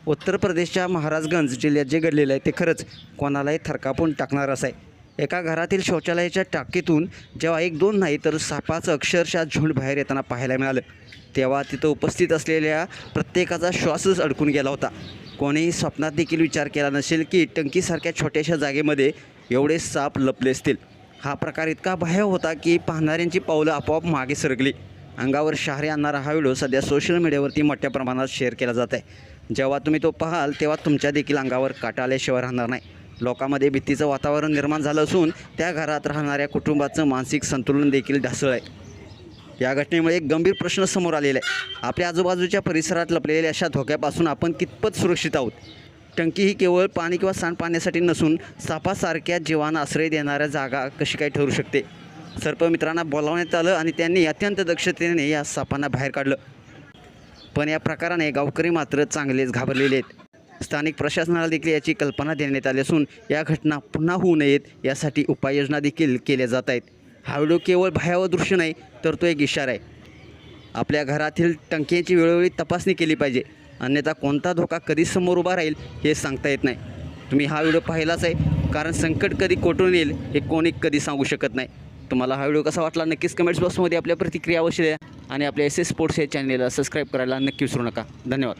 उत्तर प्रदेशच्या महाराजगंज जिल्ह्यात जे घडलेलं आहे ते खरंच कोणालाही थरकापून टाकणार असं आहे. एका घरातील शौचालयाच्या टाकीतून जेव्हा एक दोन नाही तर सापाचं अक्षरशः झुंड बाहेर येताना पाहायला मिळालं, तेव्हा तिथं उपस्थित असलेल्या प्रत्येकाचा श्वासच अडकून गेला होता. कोणीही स्वप्नात देखील विचार केला नसेल की टंकीसारख्या छोट्याशा जागेमध्ये एवढे साप लपले असतील. हा प्रकार इतका भयावह होता की पाहणाऱ्यांची पावलं आपोआप मागे सरकली. अंगावर शहारे आणणारा हा व्हिडिओ सध्या सोशल मीडियावरती मोठ्या प्रमाणात शेअर केला जात आहे. जेव्हा तुम्ही तो पाहाल तेव्हा तुमच्या देखील अंगावर काटा आल्याशिवाय राहणार नाही. लोकांमध्ये भीतीचं वातावरण निर्माण झालं असून त्या घरात राहणाऱ्या कुटुंबाचं मानसिक संतुलन देखील ढासळलं आहे. या घटनेमुळे एक गंभीर प्रश्न समोर आलेला आहे. आपल्या आजूबाजूच्या परिसरात लपलेल्या अशा धोक्यापासून आपण कितपत सुरक्षित आहोत? टंकी ही केवळ पाणी किंवा सांडपाण्यासाठी नसून सापासारख्या जीवांना आश्रय देणाऱ्या जागा कशी काय ठरू शकते? सर्पमित्रांना बोलावण्यात आलं आणि त्यांनी अत्यंत दक्षतेने या सापांना बाहेर काढलं. पण या प्रकाराने गावकरी मात्र चांगलेच घाबरलेले आहेत. स्थानिक प्रशासनाला देखील याची कल्पना देण्यात आली असून या घटना पुन्हा होऊ नयेत यासाठी उपाययोजना देखील केल्या जात आहेत. हा व्हिडिओ केवळ भयावह दृश्य नाही तर तो एक इशारा आहे. आपल्या घरातील टंकीची वेळोवेळी तपासणी केली पाहिजे, अन्यथा कोणता धोका कधी समोर उभा राहील हे सांगता येत नाही. तुम्ही हा व्हिडिओ पाहिलाच आहे, कारण संकट कधी कोठून येईल हे कोणी कधी सांगू शकत नाही. तुम्हाला हा व्हिडिओ कसा वाटला नक्कीच कमेंट्स बॉक्समध्ये आपल्या प्रतिक्रिया अवश्य द्या आणि आपल्या SS स्पोर्ट्स या चॅनलला सबस्क्राईब करायला नक्की विसरू नका. धन्यवाद.